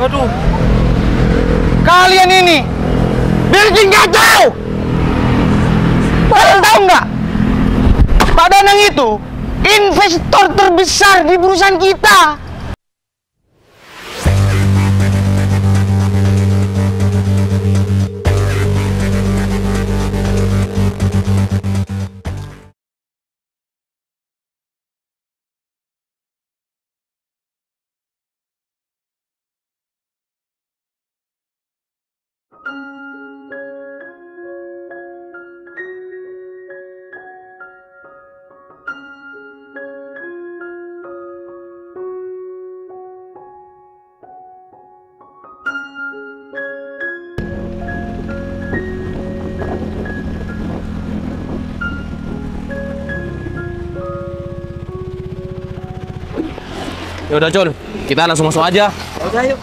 Aduh. Kalian ini bikin kacau. Kalian tahu nggak? Pak Danang itu investor terbesar di perusahaan kita. Ya udah John, kita langsung masuk aja. Oke, yuk.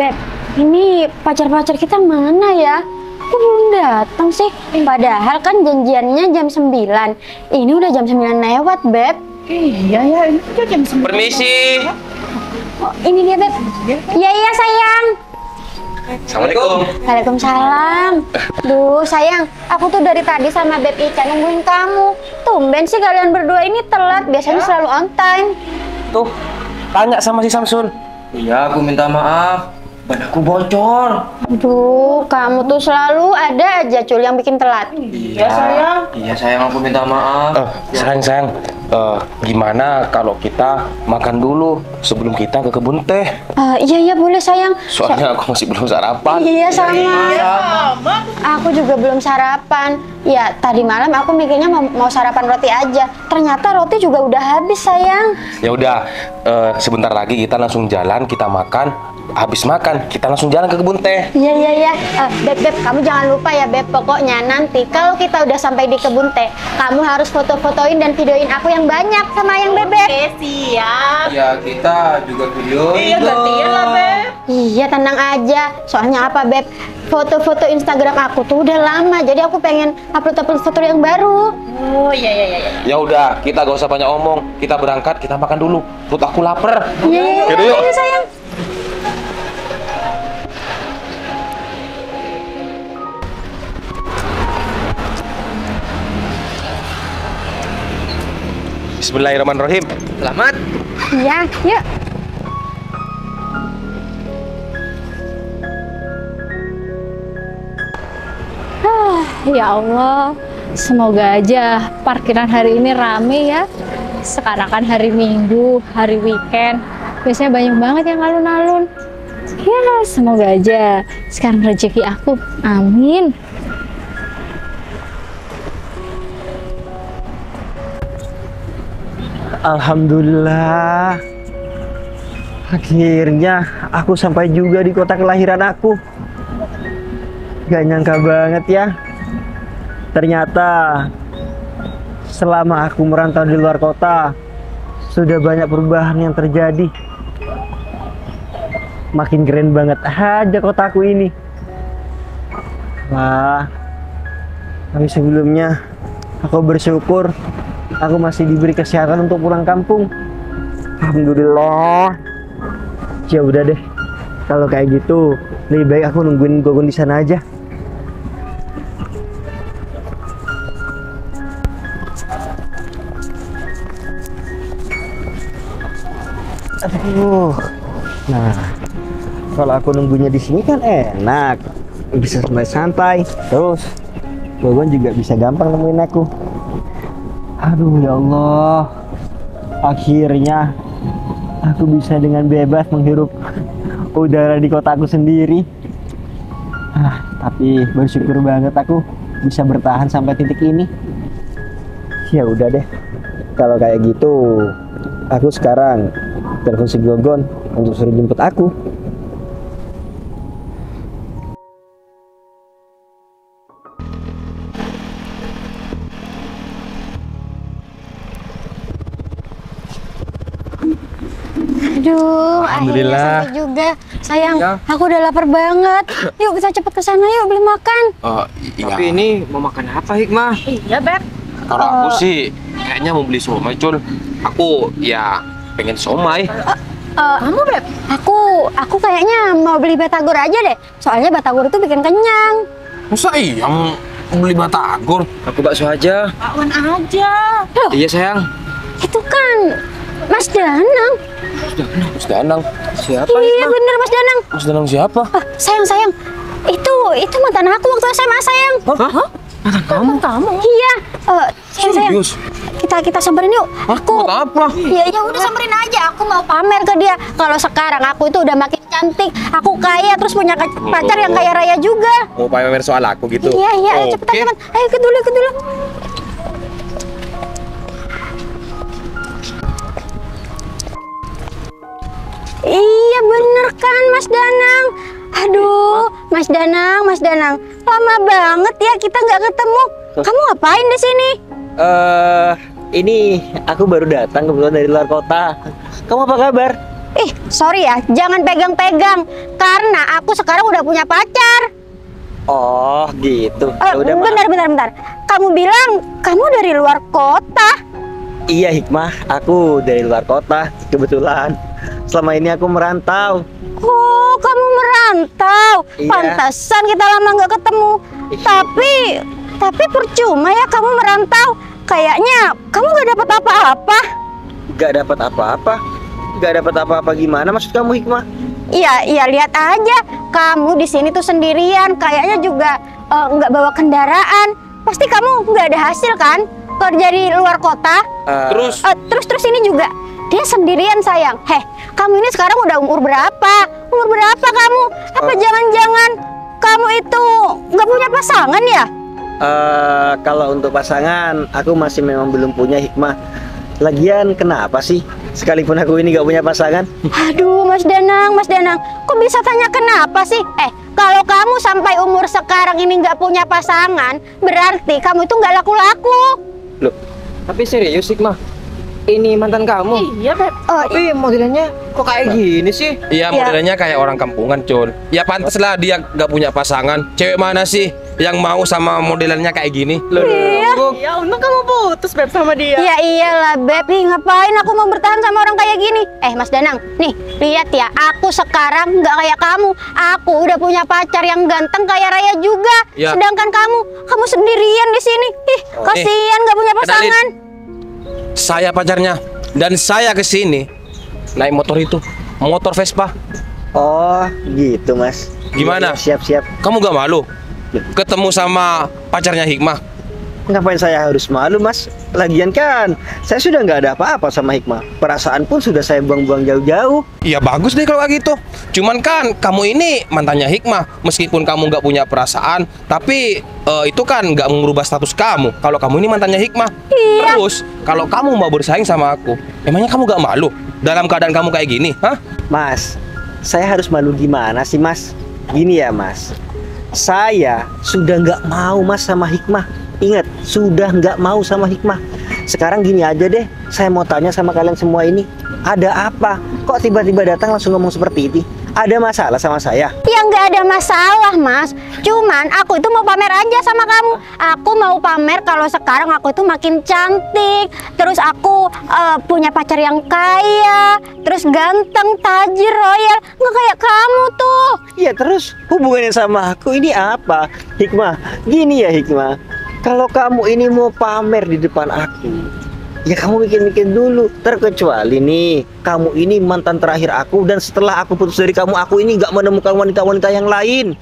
Beb, ini pacar-pacar kita mana ya? Kok belum datang sih? Padahal kan janjiannya jam 9. Ini udah jam 9 lewat, Beb. Iya ya, ini udah jam 9. Permisi. Oh, ini dia, Beb. Iya, sayang. Assalamualaikum. Waalaikumsalam. Duh, sayang, aku tuh dari tadi sama Beb Ica nungguin kamu. Tumben sih kalian berdua ini telat, biasanya selalu on time. Tuh, tanya sama si Samsul. Iya, aku minta maaf. Ban aku bocor. Aduh, kamu tuh selalu ada aja Cul yang bikin telat. Iya, sayang. Iya, sayang, aku minta maaf. Sayang. Gimana kalau kita makan dulu sebelum kita ke kebun teh? Iya, boleh sayang. Soalnya aku masih belum sarapan. Iya, sama. Aku juga belum sarapan. Ya, tadi malam aku mikirnya mau sarapan roti aja. Ternyata roti juga udah habis, sayang. Ya udah, sebentar lagi kita langsung jalan, kita makan. Habis makan, kita langsung jalan ke kebun teh. Iya. Beb, kamu jangan lupa ya, Beb. Pokoknya nanti kalau kita udah sampai di kebun teh, kamu harus foto-fotoin dan videoin aku yang banyak sama yang Bebek. Oke, siap. Ya, kita juga video. Iya, gantian lah, Beb. Iya, tenang aja. Soalnya apa, Beb? Foto-foto Instagram aku tuh udah lama, jadi aku pengen upload foto yang baru. Oh, iya. Ya udah, kita gak usah banyak omong. Kita berangkat, kita makan dulu. Perut aku lapar. Iya, Yaudah, yuk. sayang. Bismillahirrahmanirrahim. Selamat. Iya, yuk. Ya Allah, semoga aja parkiran hari ini rame ya. Sekarang kan hari Minggu, hari weekend, biasanya banyak banget yang alun-alun. Ya, semoga aja sekarang rezeki aku. Amin. Alhamdulillah, akhirnya aku sampai juga di kota kelahiran aku. Gak nyangka banget ya, ternyata selama aku merantau di luar kota sudah banyak perubahan yang terjadi. Makin keren banget aja kotaku ini. Wah, tapi sebelumnya aku bersyukur aku masih diberi kesehatan untuk pulang kampung. Alhamdulillah. Ya udah deh, kalau kayak gitu lebih baik aku nungguin Gogon di sana aja. Aduh. Nah, kalau aku nunggunya di sini kan enak, bisa santai-santai. Terus Gogon juga bisa gampang nemuin aku. Aduh ya Allah, akhirnya aku bisa dengan bebas menghirup udara di kotaku sendiri. Tapi bersyukur banget aku bisa bertahan sampai titik ini. Ya udah deh, kalau kayak gitu aku sekarang telepon si Gogon untuk suruh jemput aku. Aduh, Alhamdulillah. akhirnya sampai juga. Sayang, Ya. aku udah lapar banget. Yuk kita cepet ke sana yuk beli makan. Iya. Tapi ini mau makan apa, Hikmah? Iya, Beb. Kalau aku sih kayaknya mau beli somai, Cul. Aku ya pengen somai. Kamu Beb? Aku kayaknya mau beli batagor aja deh. Soalnya batagor itu bikin kenyang. Masa iya mau beli batagor? Aku bakso aja. Bakwan aja. Loh, Iya sayang. itu kan Mas Danang. Mas Danang. Siapa Iya bener Mas Danang. Mas Danang siapa? Sayang. Itu mantan aku waktu SMA sayang. Hah? Kamu. Iya. Sayang. Serius? Kita samperin yuk. Buat apa? Ya udah samperin aja. Aku mau pamer ke dia. Kalau sekarang aku itu udah makin cantik, aku kaya, terus punya pacar yang kaya raya juga. Mau pamer soal aku gitu? Iya. Ayo cepetan. Ayo ikut dulu. Iya bener kan Mas Danang. Aduh, Mas Danang, lama banget ya kita nggak ketemu. Kamu ngapain di sini? Ini aku baru datang kebetulan dari luar kota. Kamu apa kabar? Sorry ya, jangan pegang-pegang. Karena aku sekarang udah punya pacar. Oh, gitu. Ya udah, maaf. Bentar. Kamu bilang kamu dari luar kota. Iya, Hikmah. Aku dari luar kota. Kebetulan selama ini aku merantau. Oh, kamu merantau. Iya. Pantesan kita lama nggak ketemu. Tapi percuma ya kamu merantau. Kayaknya kamu nggak dapat apa-apa. Gak dapat apa-apa? Gak dapat apa-apa gimana maksud kamu, Hikmah? Iya lihat aja. Kamu di sini tuh sendirian. Kayaknya juga nggak bawa kendaraan. Pasti kamu nggak ada hasil kan? Kerja di luar kota. Terus ini juga dia sendirian sayang. Kamu ini sekarang udah umur berapa? Umur berapa kamu? Apa jangan-jangan kamu itu nggak punya pasangan ya? Kalau untuk pasangan, aku masih memang belum punya, Hikmah. Lagian kenapa sih? Sekalipun aku ini gak punya pasangan. Aduh, Mas Danang, kok bisa tanya kenapa sih? Kalau kamu sampai umur sekarang ini nggak punya pasangan, berarti kamu itu nggak laku-laku. Loh, tapi serius, Hikmah? Ini mantan kamu? Iya, Beb. Tapi modelnya kok kayak gini sih? Iya, modelnya kayak orang kampungan, Cul. Ya pantas lah dia gak punya pasangan. Cewek mana sih yang mau sama modelannya kayak gini? Ya, untung kamu putus, Beb, sama dia. Ya iyalah, Beb. Ngapain aku mau bertahan sama orang kayak gini? Mas Danang, nih, lihat ya. Aku sekarang nggak kayak kamu. Aku udah punya pacar yang ganteng kaya raya juga. Ya. Sedangkan kamu sendirian di sini. Kasihan nggak punya pasangan. Saya pacarnya dan saya kesini naik motor itu, motor Vespa. Oh, gitu, Mas. Gimana? Siap-siap. Kamu gak malu ketemu sama pacarnya Hikmah? Ngapain saya harus malu, Mas? Lagian kan saya sudah nggak ada apa-apa sama Hikmah. Perasaan pun sudah saya buang-buang jauh-jauh. Ya bagus deh kalau kayak gitu. Cuman kan kamu ini mantannya Hikmah. Meskipun kamu nggak punya perasaan, tapi itu kan nggak mengubah status kamu. Kalau kamu ini mantannya Hikmah. Iya. Terus kalau kamu mau bersaing sama aku, emangnya kamu nggak malu dalam keadaan kamu kayak gini? Hah? Mas, saya harus malu gimana sih, Mas? Gini ya, Mas. Saya sudah nggak mau, Mas, sama Hikmah. Ingat, sudah nggak mau sama Hikmah. Sekarang gini aja deh, saya mau tanya sama kalian semua ini, ada apa? Kok tiba-tiba datang langsung ngomong seperti ini? Ada masalah sama saya? Ya nggak ada masalah, Mas. Cuman aku itu mau pamer aja sama kamu. Aku mau pamer kalau sekarang aku itu makin cantik. Terus aku punya pacar yang kaya, terus ganteng, tajir, royal. Nggak kayak kamu tuh. Ya terus hubungannya sama aku ini apa? Hikmah, gini ya Hikmah. Kalau kamu ini mau pamer di depan aku, ya kamu mikir-mikir dulu. Terkecuali nih, kamu ini mantan terakhir aku, dan setelah aku putus dari kamu, aku ini gak menemukan wanita-wanita yang lain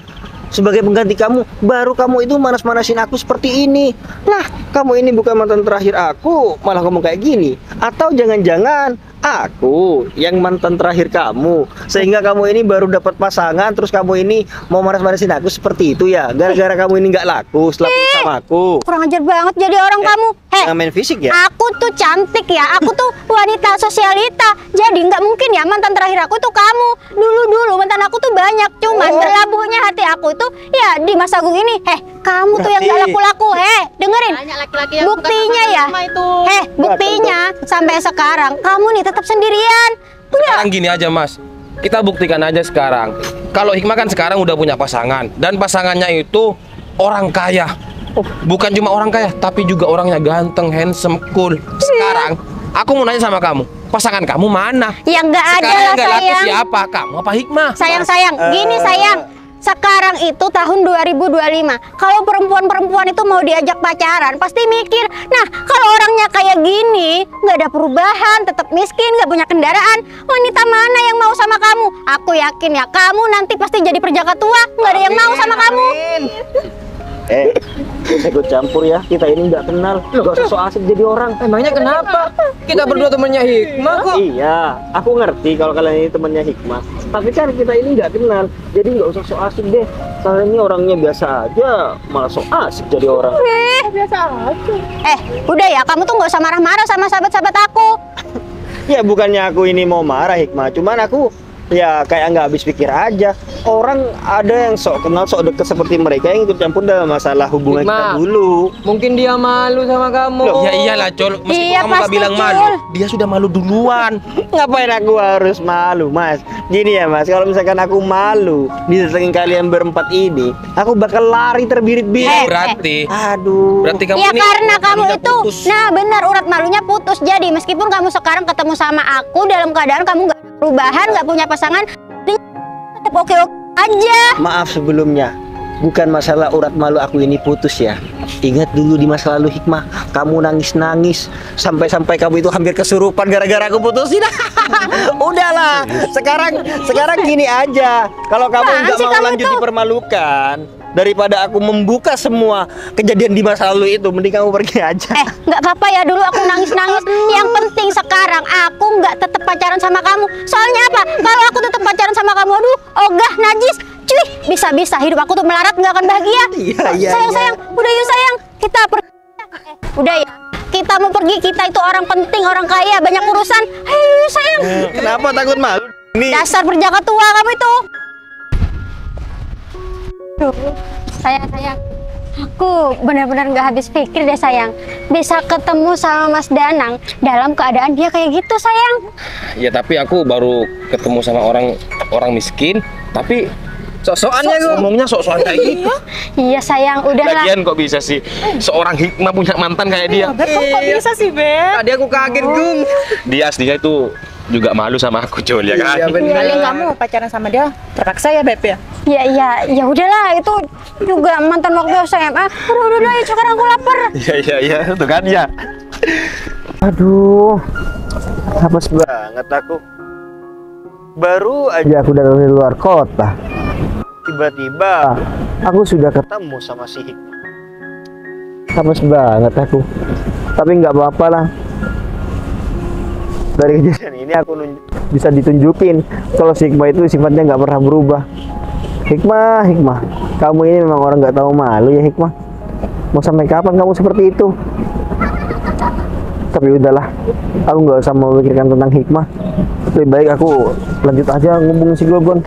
sebagai pengganti kamu. Baru kamu itu manas-manasin aku seperti ini. Lah, kamu ini bukan mantan terakhir aku, malah ngomong kayak gini. Atau jangan-jangan aku yang mantan terakhir kamu, sehingga kamu ini baru dapat pasangan, terus kamu ini mau manas-manasin aku seperti itu ya? Gara-gara kamu ini nggak laku setelah putus sama aku. Kurang ajar banget jadi orang kamu. Jangan main fisik ya. Aku tuh cantik ya, aku tuh wanita sosialita. Jadi nggak mungkin ya mantan terakhir aku tuh kamu. Dulu mantan aku tuh banyak, cuman berlabuhnya hati aku tuh ya di Mas Agung ini. Kamu tuh yang nggak laku-laku. Dengerin. Banyak laki-laki yang Buktinya suka ya. sama itu. Buktinya sampai sekarang kamu nih tetap sendirian. Sekarang gini aja, Mas. Kita buktikan aja sekarang. Kalau Hikmah kan sekarang udah punya pasangan, dan pasangannya itu orang kaya. Bukan cuma orang kaya, tapi juga orangnya ganteng, handsome, cool. Sekarang aku mau nanya sama kamu, pasangan kamu mana? Ya nggak ada Sekarang lah yang nggak laku sayang. siapa? Kamu apa Hikmah? Sayang, gini sayang. Sekarang itu tahun 2025. Kalau perempuan-perempuan itu mau diajak pacaran, pasti mikir. Nah, kalau orangnya kayak gini, nggak ada perubahan, tetap miskin, nggak punya kendaraan, wanita mana yang mau sama kamu? Aku yakin ya, kamu nanti pasti jadi perjaka tua, nggak ada yang mau sama kamu. Ikut campur ya, kita ini nggak kenal, nggak usah so asik jadi orang. Emangnya kenapa? Kita berdua temannya Hikmah kok. Iya, aku ngerti kalau kalian ini temannya Hikmah. Tapi kan kita ini nggak kenal, jadi nggak usah so asik deh. Soalnya ini orangnya biasa aja, malah so asik jadi orang. Biasa aja. Udah ya, kamu tuh nggak usah marah-marah sama sahabat-sahabat aku. Ya bukannya aku ini mau marah Hikmah, cuman aku ya kayak nggak habis pikir aja. Orang ada yang sok kenal, sok deket seperti mereka yang ikut campur dalam masalah hubungan kita Hikmah. dulu. Mungkin dia malu sama kamu. Ya iyalah Col, meskipun Iya, kamu gak pasti, bilang Col. malu, dia sudah malu duluan. Ngapain aku harus malu, Mas? Gini ya, Mas, kalau misalkan aku malu didatengin kalian berempat ini, aku bakal lari terbirit-birit. Berarti, Aduh. berarti kamu Ya ini karena kamu malunya itu, putus. nah benar urat malunya putus. Jadi meskipun kamu sekarang ketemu sama aku dalam keadaan kamu nggak ada perubahan, nggak punya pasangan, tetap oke-oke aja. Maaf sebelumnya, bukan masalah urat malu aku ini putus ya. Ingat dulu di masa lalu Hikmah, kamu nangis-nangis sampai-sampai kamu itu hampir kesurupan gara-gara aku putusin. Udahlah, sekarang gini aja. Kalau kamu Apaan nggak sih mau kamu lanjut tuh? dipermalukan, daripada aku membuka semua kejadian di masa lalu itu, mending kamu pergi aja. Nggak apa-apa ya dulu aku nangis-nangis. Yang penting sekarang aku nggak tetap pacaran sama kamu. Soalnya apa? Kalau aku tetap pacaran sama kamu, aduh, ogah, najis, cuy, bisa-bisa hidup aku tuh melarat, nggak akan bahagia. Iya. Sayang, udah yuk sayang, kita pergi. Udah ya, kita mau pergi, kita itu orang penting, orang kaya, banyak urusan. Ayo sayang. Kenapa takut malu? Nih. Dasar perjaka tua kamu itu. Duh, sayang. Aku benar-benar nggak habis pikir deh sayang. Bisa ketemu sama Mas Danang dalam keadaan dia kayak gitu sayang. Ya tapi aku baru ketemu sama orang miskin, tapi sok-sokannya ngomongnya sok-sokan kayak gitu. Iya sayang, udahlah. Lagian kok bisa sih seorang Hikmah punya mantan kayak dia? Beb, kok bisa sih, Beb? Tadi aku kaget, Gung. Dia aslinya itu juga malu sama aku, Col, ya kan? Iya benar. Kali nggak mau pacaran sama dia, terpaksa ya, Beb ya? Ya udahlah, itu juga mantan waktu SMA. Udah, sekarang aku lapar. Iya, itu kan ya. Aduh, hapas banget aku. Baru aja aku dari luar kota. Tiba-tiba aku sudah ketemu sama si Hikmah. Hapas banget aku. Tapi nggak apa-apa lah. Dari kejadian ini aku bisa ditunjukin kalau si Hikmah itu sifatnya nggak pernah berubah. Hikmah, kamu ini memang orang nggak tahu malu ya Hikmah. Mau sampai kapan kamu seperti itu? Tapi udahlah, aku nggak usah memikirkan tentang Hikmah. Lebih baik aku lanjut aja ngomongin si Gogon.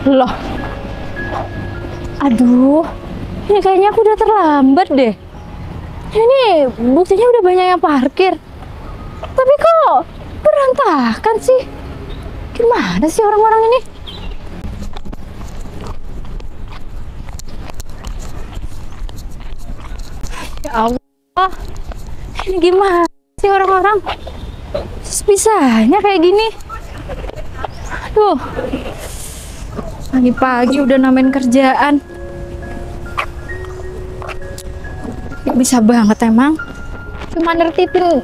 Loh. Aduh. Ini kayaknya aku udah terlambat deh. Ini buktinya udah banyak yang parkir. Tapi kok berantakan sih? Gimana sih orang-orang ini? Ya Allah. Ini gimana sih orang-orang? Bisanya kayak gini. Aduh. Pagi-pagi udah namain kerjaan. Bisa banget emang. Cuma nertipin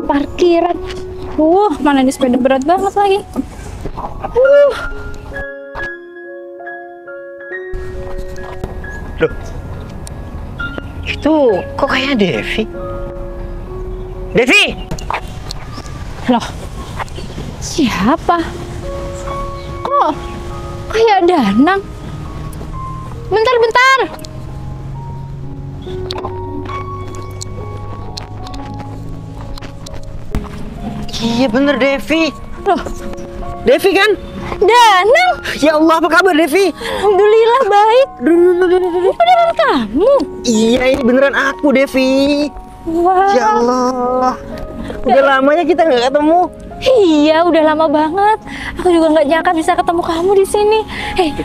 parkiran. Mana ini sepeda berat banget lagi. Loh, itu kok kayak Devi? Devi! Loh, siapa? Kok kayak Danang? Bentar. Iya bener Devi. Loh, Devi kan? Danang? Ya Allah, apa kabar Devi? Alhamdulillah baik. Beneran kamu? Iya, ini beneran aku Devi. Wah. Ya Allah, udah lamanya kita nggak ketemu. Iya, udah lama banget. Aku juga nggak nyangka bisa ketemu kamu di sini.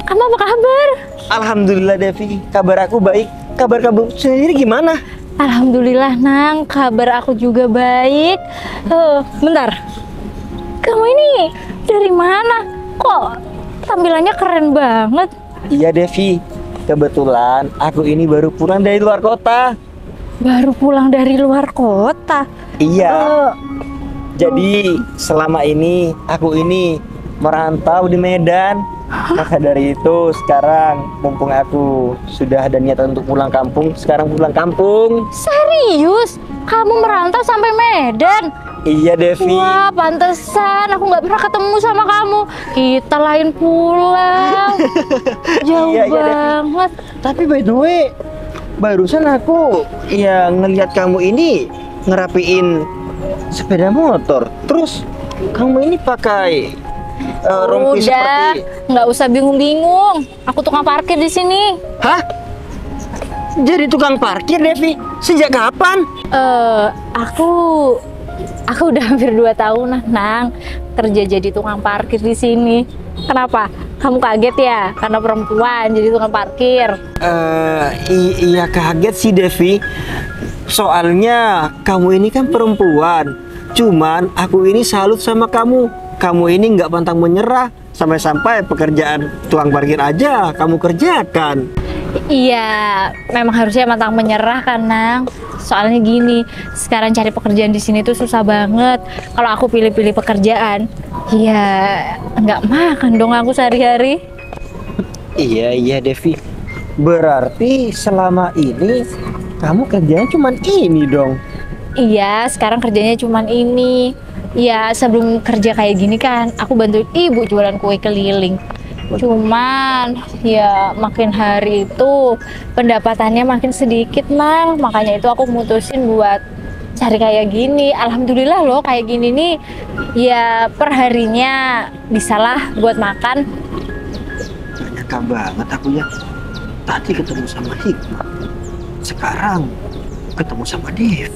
Kamu apa kabar? Alhamdulillah Devi, kabar aku baik. Kabar kamu sendiri gimana? Alhamdulillah Nang, kabar aku juga baik. Bentar, kamu ini dari mana? Kok tampilannya keren banget? Iya Devi, kebetulan aku ini baru pulang dari luar kota. Baru pulang dari luar kota? Iya. Jadi selama ini aku ini merantau di Medan. Maka dari itu sekarang mumpung aku sudah ada niatan untuk pulang kampung, sekarang pulang kampung. Serius? Kamu merantau sampai Medan? Iya Devi. Wah, pantesan aku nggak pernah ketemu sama kamu. Kita lain pulang. Jauh Iya, Devi. banget. Tapi by the way, barusan aku ngelihat kamu ini ngerapiin sepeda motor. Terus kamu ini pakai rompi Udah, seperti. nggak usah bingung-bingung. Aku tukang parkir di sini. Hah? Jadi tukang parkir Devi? Sejak kapan? Aku udah hampir 2 tahun Nang kerja jadi tukang parkir di sini. Kenapa? Kamu kaget ya? Karena perempuan jadi tukang parkir. Iya kaget sih Devi. Soalnya kamu ini kan perempuan. Cuman aku ini salut sama kamu. Kamu ini nggak pantang menyerah. Sampai-sampai pekerjaan tukang parkir aja kamu kerjakan. Iya, memang harusnya pantang menyerah kan Nang. Soalnya gini, sekarang cari pekerjaan di sini tuh susah banget. Kalau aku pilih-pilih pekerjaan, ya nggak makan dong aku sehari-hari. Iya Devi. Berarti selama ini kamu kerjanya cuman ini dong. Iya, sekarang kerjanya cuman ini. Ya, sebelum kerja kayak gini kan, aku bantuin ibu jualan kue keliling. Cuman, ya makin hari itu pendapatannya makin sedikit, Nang. Makanya itu aku mutusin buat cari kayak gini. Alhamdulillah loh, kayak gini nih, ya perharinya bisalah buat makan. Nyangka banget aku ya. Tadi ketemu sama Hikmah. Sekarang ketemu sama Dev.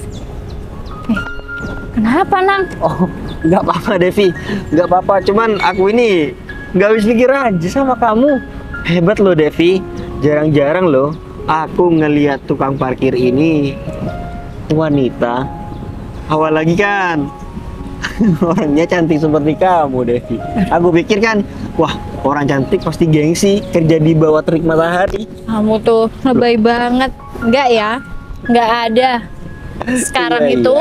Kenapa, Nang? Oh, nggak apa-apa Devi, nggak apa-apa. Cuman aku ini nggak habis pikir aja sama kamu. Hebat loh Devi, jarang-jarang loh aku ngelihat tukang parkir ini wanita. Awal lagi kan orangnya cantik seperti kamu Devi. Aku pikir kan, wah orang cantik pasti gengsi kerja di bawah terik matahari. Kamu tuh lebay banget. Enggak ya? Enggak ada. Sekarang Iya, itu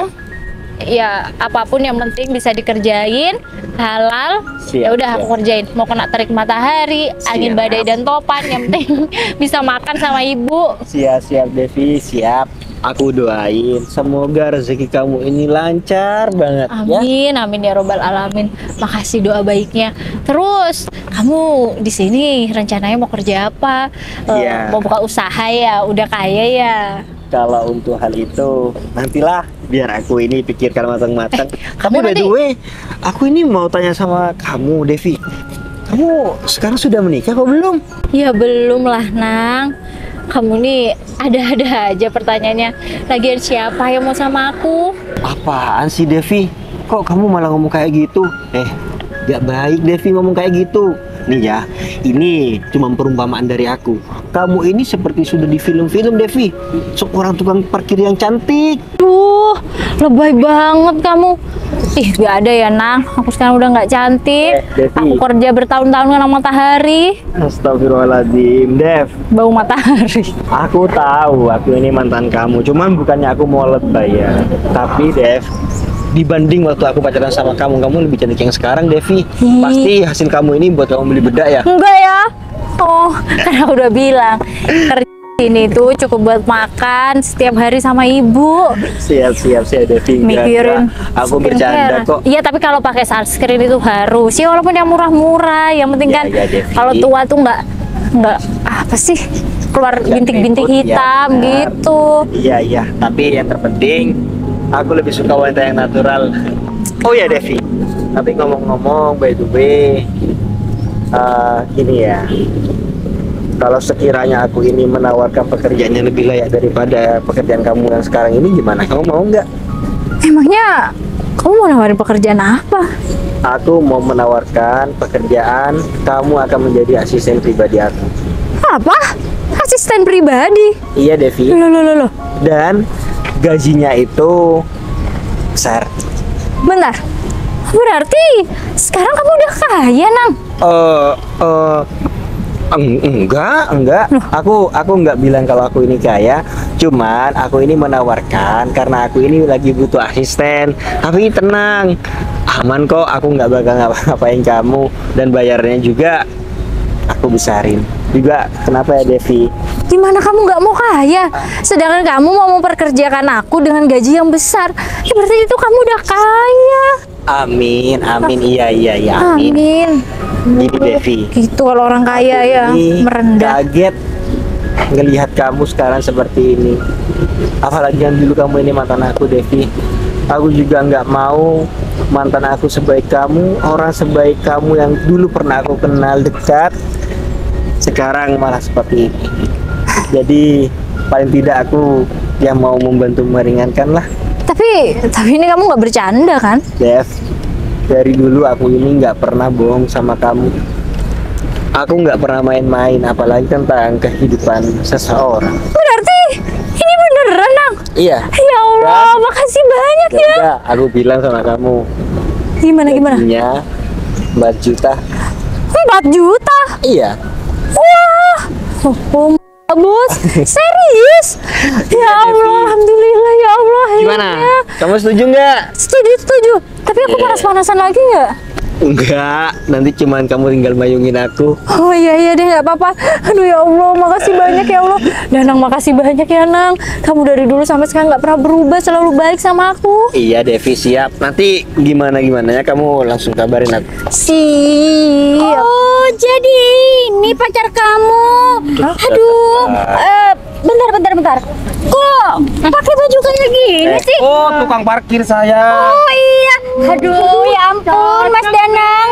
ya apapun yang penting bisa dikerjain, halal. Siap, Ya udah siap. aku kerjain. Mau kena terik matahari, angin Siap. badai dan topan, yang penting bisa makan sama ibu. Siap Devi, siap. Aku doain semoga rezeki kamu ini lancar banget ya. Amin, amin ya robbal alamin. Makasih doa baiknya. Terus kamu di sini rencananya mau kerja apa? Iya. Mau buka usaha ya? Udah kaya ya? Kalau untuk hal itu nantilah, biar aku ini pikirkan matang-matang. Tapi kamu by the nanti- way, aku ini mau tanya sama kamu Devi. Kamu sekarang sudah menikah kok belum? Ya belum lah Nang. Kamu nih ada-ada aja pertanyaannya. Lagian siapa yang mau sama aku? Apaan sih Devi? Kok kamu malah ngomong kayak gitu? Gak baik Devi ngomong kayak gitu. Nih ya, ini cuma perumpamaan dari aku. Kamu ini seperti sudah di film-film Devi. Seorang tukang parkir yang cantik. Duh, lebay banget kamu. Ih, gak ada ya Nang. Aku sekarang udah nggak cantik. Devi. Aku kerja bertahun-tahun kena matahari. Astagfirullahaladzim, Dev. Bau matahari. Aku tahu, aku ini mantan kamu. Cuman bukannya aku mau lebay ya. Tapi Dev, dibanding waktu aku pacaran sama kamu lebih cantik yang sekarang, Devi. Pasti hasil kamu ini buat kamu beli bedak ya? Enggak ya. Oh, kan aku udah bilang kerja ini tuh cukup buat makan setiap hari sama ibu. Siap Devi. Enggak, Mikirin enggak. Aku skincare. bercanda kok. Iya, tapi kalau pakai sunscreen itu harus. Ya walaupun yang murah-murah, yang penting Ya, kan ya, Devi. kalau tua tuh nggak apa sih? Keluar Nggak bintik-bintik keriput, ya, hitam benar. gitu. Iya, tapi yang terpenting aku lebih suka wanita yang natural. Oh ya Devi, tapi ngomong-ngomong by the way, gini ya, kalau sekiranya aku ini menawarkan pekerjaan yang lebih layak daripada pekerjaan kamu yang sekarang ini, gimana? Kamu mau nggak? Emangnya Kamu mau nawarin pekerjaan apa? Aku mau menawarkan pekerjaan, kamu akan menjadi asisten pribadi aku. Apa? Asisten pribadi? Iya Devi. Loh. Dan gajinya itu besar. Bentar. Berarti sekarang kamu udah kaya, Nang? Enggak. Aku nggak bilang kalau aku ini kaya. Cuman aku ini menawarkan karena aku ini lagi butuh asisten. Tapi tenang, aman kok. Aku nggak bakal ngapa-ngapain kamu dan bayarnya juga aku besarin. Juga kenapa ya Devi? Gimana kamu nggak mau kaya? Sedangkan kamu mau memperkerjakan aku dengan gaji yang besar. Ya berarti itu kamu udah kaya. Amin. Iya. Amin. Gini Devi. Gitu kalau orang kaya ya, Ini merendah. kaget ngelihat kamu sekarang seperti ini. Apalagi yang dulu kamu ini mantan aku Devi. Aku juga nggak mau mantan aku sebaik kamu, orang sebaik kamu yang dulu pernah aku kenal dekat, sekarang malah seperti ini. Jadi paling tidak aku yang mau membantu meringankan lah. Tapi ini kamu nggak bercanda kan? Dev, dari dulu aku ini nggak pernah bohong sama kamu. Aku nggak pernah main-main, apalagi tentang kehidupan seseorang. Berarti ini beneran, Nang? Iya. Ya Allah, makasih banyak ya. Udah, aku bilang sama kamu. Gimana? Gajinya 4 juta. 4 juta? Iya. Wah, bos, serius? Ya Allah, alhamdulillah ya Allah. Gimana? akhirnya. Kamu setuju nggak? Setuju. Tapi aku panas-panasan lagi nggak? Enggak, nanti cuman kamu tinggal mayungin aku. Oh iya deh, nggak apa-apa. Aduh ya Allah, makasih banyak ya Allah. Danang, makasih banyak ya Nang. Kamu dari dulu sampai sekarang nggak pernah berubah, selalu baik sama aku. Iya Devi, siap. Nanti gimana ya kamu langsung kabarin aku. Siap. Oh, jadi ini pacar kamu. Aduh, bentar. Kok pakai baju kayak gini sih? Oh, tukang parkir saya. Oh iya. Aduh, ya ampun, Mas Danang.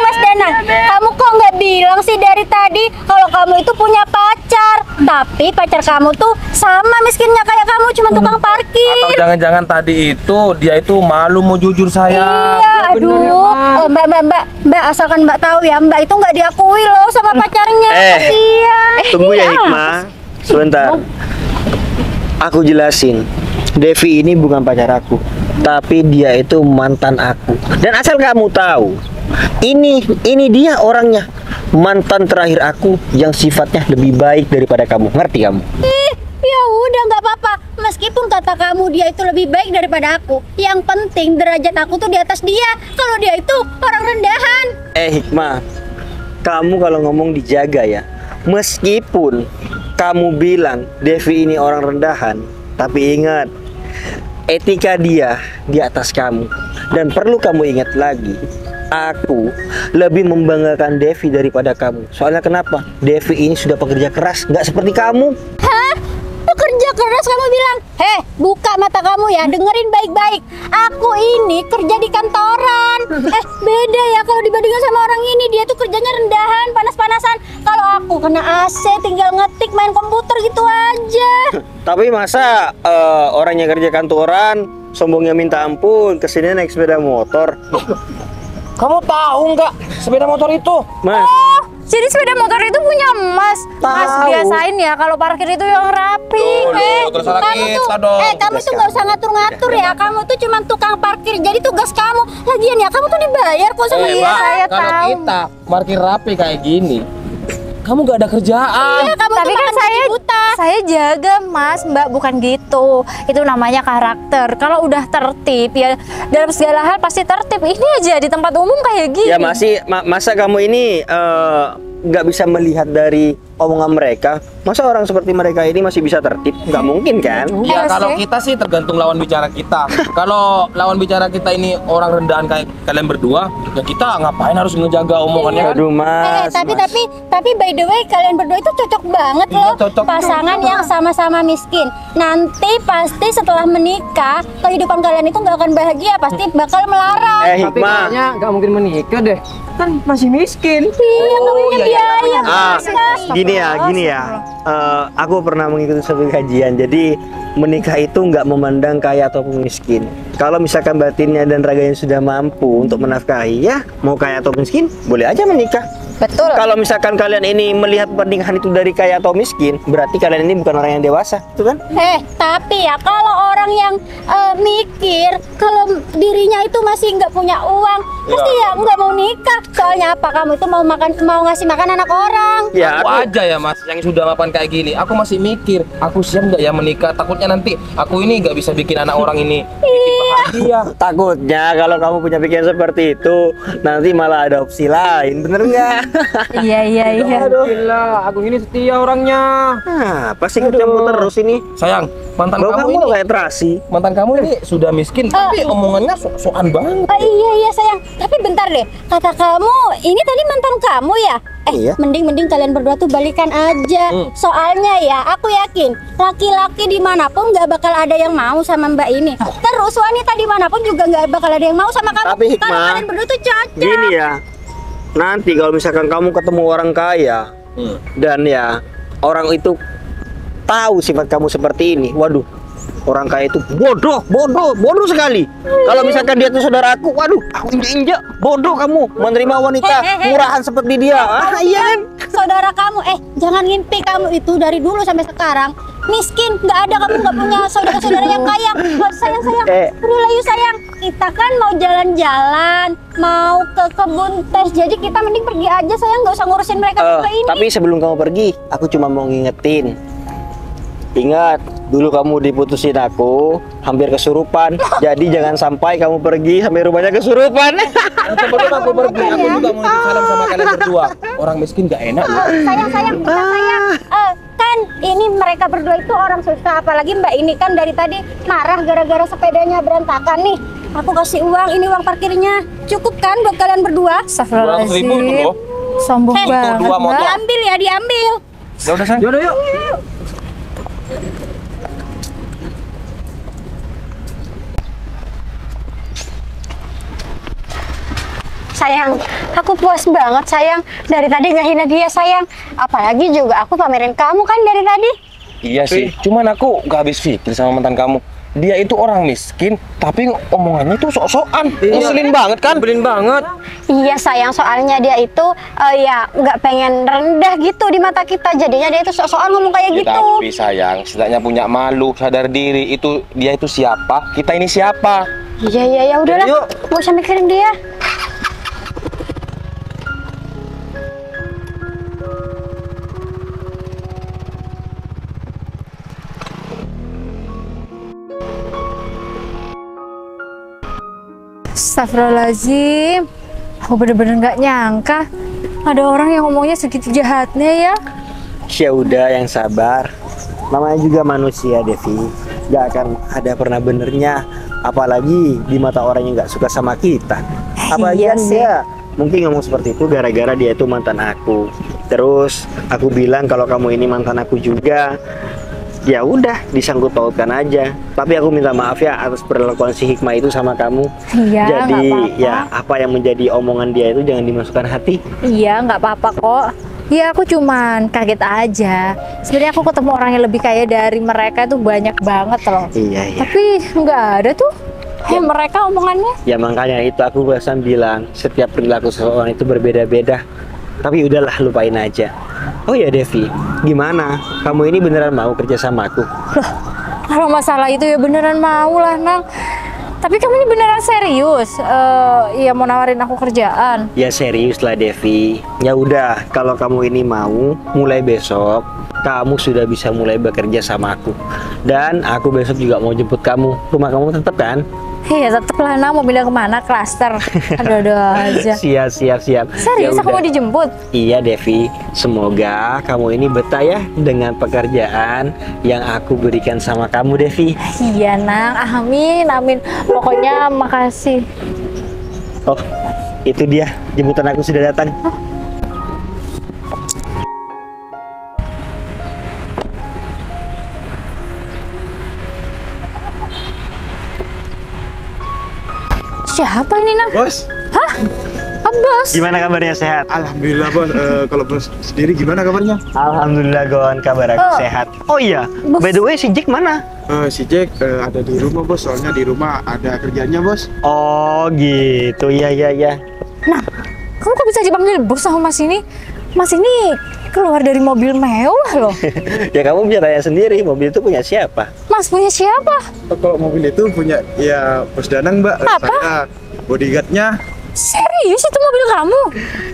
Kamu kok nggak bilang sih dari tadi kalau kamu itu punya pacar? Tapi pacar kamu tuh sama miskinnya kayak kamu, cuma tukang parkir. Atau jangan-jangan tadi itu dia itu malu mau jujur saya. Iya, aduh. Mbak, asalkan Mbak tahu ya, Mbak itu nggak diakui loh sama pacarnya. Kasihan. Tunggu ya Hikmah, sebentar. Aku jelasin. Devi ini bukan pacar aku, tapi dia itu mantan aku. Dan asal kamu tahu, ini dia orangnya, mantan terakhir aku yang sifatnya lebih baik daripada kamu. Ngerti kamu? Ya udah nggak apa-apa. Meskipun kata kamu dia itu lebih baik daripada aku, yang penting derajat aku tuh di atas dia. Kalau dia itu orang rendahan. Hikmah, kamu kalau ngomong dijaga ya. Meskipun kamu bilang Devi ini orang rendahan, tapi ingat, etika dia di atas kamu. Dan perlu kamu ingat lagi, aku lebih membanggakan Devi daripada kamu. Soalnya kenapa? Devi ini sudah pekerja keras, nggak seperti kamu. Hah? Pekerja keras kamu bilang? Buka mata kamu ya, dengerin baik-baik. Aku ini kerja di kantoran. Beda ya kalau dibandingkan sama orang ini. Dia tuh kerjanya rendahan, panas-panasan. Kalau aku kena AC, tinggal ngetik, main komputer gitu aja. Tapi masa orang yang kerja kantoran sombongnya minta ampun, kesini naik sepeda motor. Kamu tahu nggak sepeda motor itu? Mas, Oh, jadi sepeda motor itu punya Mas. Mas Tahu. biasain ya kalau parkir itu yang rapi. Terus salah kita dong. Kamu tuh nggak usah ngatur-ngatur ya. Kamu tuh cuma tukang parkir. Jadi tugas kamu. Lagian ya, kamu tuh dibayar kok sama dia. Mbak, saya kalau tahu. kita parkir rapi kayak gini, kamu nggak ada kerjaan. Iya, kamu Tapi tuh kan makan gaji buta. saya jaga Mas, Mbak, bukan gitu. Itu namanya karakter. Kalau udah tertib ya dalam segala hal pasti tertib. Ini aja di tempat umum kayak gini. ya masa kamu ini nggak bisa melihat dari omongan mereka? Masa orang seperti mereka ini masih bisa tertib? Nggak mungkin kan? Ya Iya kalau sih. kita sih tergantung lawan bicara kita. Kalau lawan bicara kita ini orang rendahan kayak kalian berdua, ya kita ngapain harus ngejaga omongannya kan? Aduh mas, Tapi by the way, kalian berdua itu cocok banget Iya, loh. cocok. Pasangan yang sama-sama miskin. Nanti pasti setelah menikah, kehidupan kalian itu nggak akan bahagia, pasti bakal melarat. Tapi Hikmah, kayaknya nggak mungkin menikah deh. kan masih miskin. Iya, nggak punya biaya. Gini ya. Aku pernah mengikuti satu kajian. Jadi menikah itu nggak memandang kaya ataupun miskin. Kalau misalkan batinnya dan raganya sudah mampu untuk menafkahi, ya mau kaya atau miskin, boleh aja menikah. Betul. Kalau misalkan kalian ini melihat pernikahan itu dari kaya atau miskin, berarti kalian ini bukan orang yang dewasa, itu kan? Tapi ya kalau orang yang mikir kalau dirinya itu masih nggak punya uang, pasti ya nggak mau nikah. Soalnya apa? Kamu itu mau ngasih makan anak orang. Ya, Aku aja ya mas yang sudah mapan kayak gini. Aku masih mikir, aku siap nggak ya menikah? Takutnya nanti aku ini nggak bisa bikin anak orang ini bahagia. takutnya kalau kamu punya pikiran seperti itu, nanti malah ada opsi lain, bener nggak? Iya. Gila, aku ini setia orangnya. Nah, pasti kecampur terus ini. Sayang, mantan Bau kamu kamu ini kayak terasi. mantan kamu ini sudah miskin, tapi omongannya sok-sokan banget. Iya sayang. Tapi bentar deh. Kata kamu ini tadi mantan kamu ya? Iya. Mending kalian berdua tuh balikan aja. Soalnya ya, aku yakin laki-laki dimanapun nggak bakal ada yang mau sama Mbak ini. Terus wanita dimanapun juga nggak bakal ada yang mau sama kamu. Tapi Karena Hikmah, kalian berdua tuh cocok. Gini ya, nanti kalau misalkan kamu ketemu orang kaya dan ya orang itu tahu sifat kamu seperti ini, waduh, orang kaya itu bodoh sekali. Kalau misalkan dia tuh saudaraku, waduh, aku injek, bodoh kamu menerima wanita murahan seperti dia. Iya kan? Saudara kamu, jangan ngimpi kamu itu dari dulu sampai sekarang miskin, nggak ada, kamu nggak punya saudara-saudara yang kaya. Sayang, udah yuk sayang, kita kan mau jalan-jalan, mau ke kebun teh, jadi kita mending pergi aja sayang, nggak usah ngurusin mereka berdua ini. Tapi sebelum kamu pergi, aku cuma mau ngingetin. Ingat, dulu kamu diputusin aku, hampir kesurupan. Jadi jangan sampai kamu pergi sampai rumahnya kesurupan. Sebelum aku pergi, aku juga mau nitip salam sama kalian berdua. Orang miskin gak enak. Sayang, kan ini mereka berdua itu orang susah, apalagi Mbak ini kan dari tadi marah gara-gara sepedanya berantakan nih. Aku kasih uang, ini uang parkirnya, cukup kan buat kalian berdua? 200.000 itu loh. Sombong banget. dua motor. Diambil ya, diambil. Ya udah sayang. Yaudah yuk. Sayang, aku puas banget sayang. Dari tadi nggak hina dia sayang. Apalagi juga aku pamerin kamu kan dari tadi. Iya sih, cuman aku gak habis pikir sama mantan kamu. Dia itu orang miskin, tapi omongannya itu sok-sokan. Ngeselin banget kan? Nyebelin banget. Iya sayang, soalnya dia itu ya nggak pengen rendah gitu di mata kita. Jadinya dia itu sok-sokan ngomong kayak gitu. Tapi sayang, setidaknya punya malu, sadar diri. Itu dia itu siapa? Kita ini siapa? Iya, udahlah. Yuk. Nggak usah mikirin dia. Astagfirullahaladzim, aku bener-bener nggak nyangka ada orang yang ngomongnya segitu jahatnya ya. Ya udah, yang sabar. Namanya juga manusia, Devi. Gak akan ada pernah benernya. Apalagi di mata orang yang gak suka sama kita. Apalagi Iya kan sih. dia mungkin ngomong seperti itu gara-gara dia itu mantan aku. Terus aku bilang kalau kamu ini mantan aku juga. Ya udah, disangkut pautkan aja. Tapi aku minta maaf ya atas perlakuan si Hikmah itu sama kamu. Iya, Jadi nggak apa-apa. ya apa yang menjadi omongan dia itu jangan dimasukkan hati. Iya, nggak apa-apa kok. Ya aku cuman kaget aja. Sebenarnya aku ketemu orang yang lebih kaya dari mereka itu banyak banget loh. Iya. Tapi nggak ada tuh mereka omongannya. Ya makanya itu aku barusan bilang setiap perilaku seseorang itu berbeda-beda. Tapi udahlah, lupain aja. Oh ya Devi, gimana? Kamu ini beneran mau kerja sama aku? Loh, kalau masalah itu ya beneran mau lah Nang. Tapi kamu ini beneran serius? Ya mau nawarin aku kerjaan? Ya serius lah Devi. Ya udah, kalau kamu ini mau, mulai besok kamu sudah bisa mulai bekerja sama aku. Dan aku besok juga mau jemput kamu. Rumah kamu tetap kan? Iya tetep lah Nang, mau pindah kemana? Klaster. Aduh aja. Siap. Serius Ya aku mau udah. dijemput? Iya Devi, semoga kamu ini betah ya dengan pekerjaan yang aku berikan sama kamu Devi. Iya Nang, amin. Pokoknya makasih. Oh, itu dia, jemputan aku sudah datang. Siapa ini Nang? Bos, Hah? Kan bos? Gimana kabarnya, sehat? Alhamdulillah bos. Kalau bos sendiri gimana kabarnya? Alhamdulillah Gon, kabar aku sehat. Oh iya, Bos. by the way si Jack mana? Si Jack ada di rumah bos. Soalnya di rumah ada kerjaannya bos. Oh gitu, iya. Nah, kamu kok bisa dipanggil bos sama Mas ini? Mas ini keluar dari mobil mewah loh. Ya kamu bisa tanya sendiri, mobil itu punya siapa? Mas punya siapa? Kalau mobil itu punya ya bos Danang mbak. Apa? Saya bodyguardnya. Serius itu mobil kamu?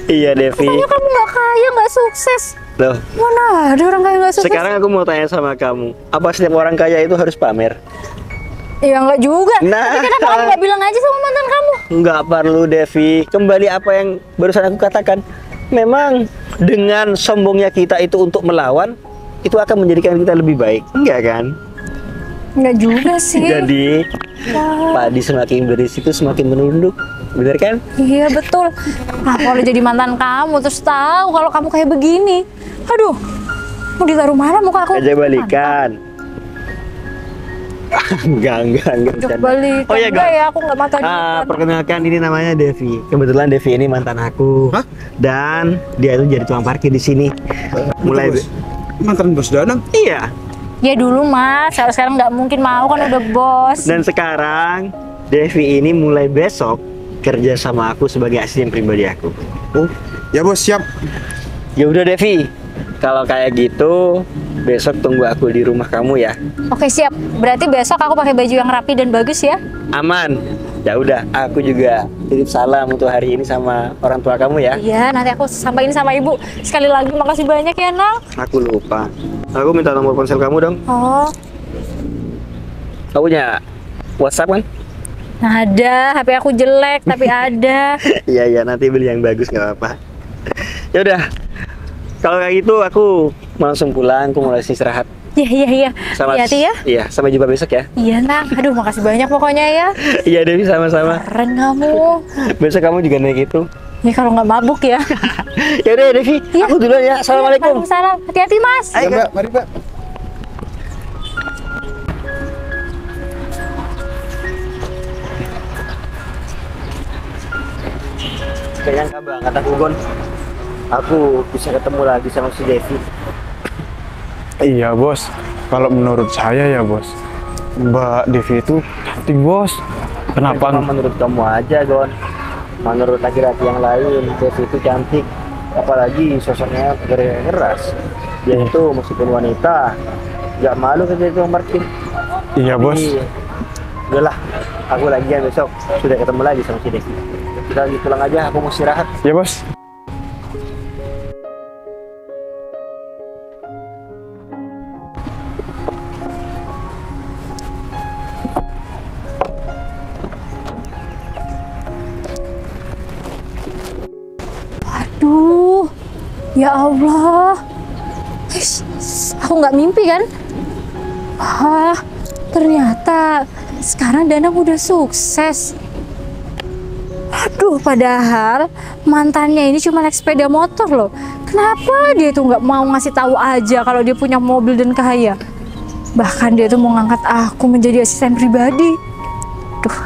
Iya Devi. Katanya kamu nggak kaya, nggak sukses. Loh, Mana ada orang kaya nggak sukses? sekarang aku mau tanya sama kamu, apa setiap orang kaya itu harus pamer? Ya nggak juga. Nah. Tapi kenapa kamu nggak bilang aja sama mantan kamu? Nggak perlu Devi, kembali apa yang barusan aku katakan. Memang dengan sombongnya kita itu untuk melawan, itu akan menjadikan kita lebih baik, enggak kan? Nggak juga sih. Jadi padi semakin berisiko semakin menunduk, bener kan? Iya betul. Nah kalau jadi mantan kamu terus tahu kalau kamu kayak begini, aduh, mau ditaruh mana muka aku? Aja balikan. enggak Ajak bercanda. balikan. Oh iya, Enggak Gon. ya, aku nggak mata Perkenalkan, ini namanya Devi. Kebetulan Devi ini mantan aku. Hah? Dan dia itu jadi tukang parkir di sini. Mulai Bos. Mantan bos Danang. iya. Ya dulu mas, kalau sekarang nggak mungkin mau kan udah bos. Dan sekarang Devi ini mulai besok kerja sama aku sebagai asisten pribadi aku. Oh ya bos siap. Ya udah Devi, kalau kayak gitu besok tunggu aku di rumah kamu ya. Oke siap. Berarti besok aku pakai baju yang rapi dan bagus ya. Aman. Ya udah, aku juga titip salam untuk hari ini sama orang tua kamu ya. Iya, nanti aku sampaikan sama ibu. Sekali lagi makasih banyak ya Nang. Aku lupa. Aku minta nomor ponsel kamu dong. Oh, Kamu punya WhatsApp kan? ada. HP aku jelek tapi ada. Iya nanti beli yang bagus nggak apa-apa. Ya udah. Kalau kayak gitu aku mau langsung pulang, aku mau istirahat. Iya. Hati-hati ya. Iya, sampai jumpa besok ya. Iya Nang. Aduh makasih banyak pokoknya ya. Iya Devi, sama-sama. Keren kamu. Besok kamu juga naik itu. Ini kalau nggak mabuk ya. Ya udah Devi, Iya. aku duluan ya. Assalamualaikum. Waalaikumsalam. Hati-hati mas. Ya mbak, mari mbak. Kayaknya nggak banget aku Gon. Aku bisa ketemu lagi sama si Devi. Iya bos. Kalau menurut saya ya bos, Mbak Devi itu cantik bos. Kenapa? Cuma menurut kamu aja Gon. Menurut laki-laki yang lain Devi itu cantik. Apalagi sosoknya keras. Dia itu meskipun wanita nggak malu kerja itu parkir. Iya bos. Udahlah, aku lagi ya besok sudah ketemu lagi sama si Devi. Kita lagi pulang aja, aku mau istirahat. Ya bos. Aduh, ya Allah. Aku nggak mimpi kan? Wah, ternyata sekarang Danang udah sukses. Aduh, padahal mantannya ini cuma naik sepeda motor loh. Kenapa dia tuh nggak mau ngasih tahu aja kalau dia punya mobil dan kaya? Bahkan dia tuh mau ngangkat aku menjadi asisten pribadi. Duh,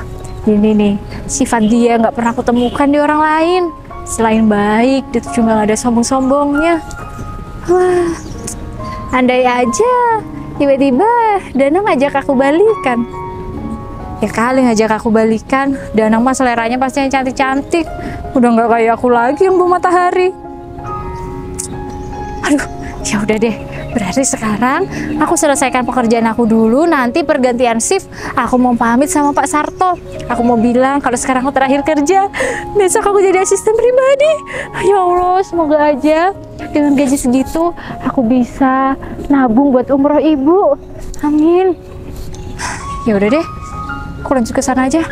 ini nih sifat dia nggak pernah aku temukan di orang lain. Selain baik, dia tuh juga nggak ada sombong-sombongnya. Wah, andai aja tiba-tiba Danang ngajak aku balikan. Ya kali ngajak aku balikan, Danang mah seleranya pasti yang cantik-cantik. Udah nggak kayak aku lagi yang bu matahari. Aduh, ya udah deh. Berarti sekarang aku selesaikan pekerjaan aku dulu. Nanti pergantian shift, aku mau pamit sama Pak Sarto. Aku mau bilang kalau sekarang aku terakhir kerja, besok aku jadi asisten pribadi. Ya Allah, semoga aja dengan gaji segitu aku bisa nabung buat umroh ibu. Amin. Ya udah deh, aku lanjut ke sana aja.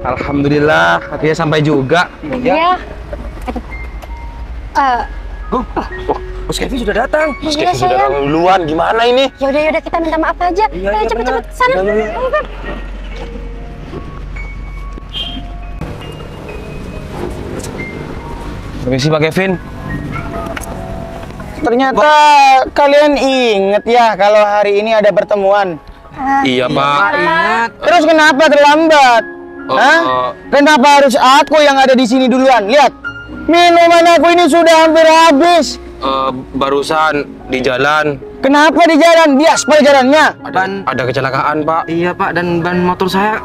Alhamdulillah, akhirnya sampai juga. Iya. Bos Kevin sudah datang. Bos Iya, Kevin sudah sayang. datang duluan, gimana ini? Yaudah kita minta maaf aja. Ayo cepet sana. Ayo, Bang. Permisi Pak Kevin. Ternyata kalian inget ya kalau hari ini ada pertemuan. Iya Pak. Terus kenapa terlambat? Hah? Kenapa harus aku yang ada di sini duluan? Lihat, minuman aku ini sudah hampir habis. Barusan di jalan Kenapa di jalan? Bias pada jalannya. ada kecelakaan Pak. Iya Pak, dan ban motor saya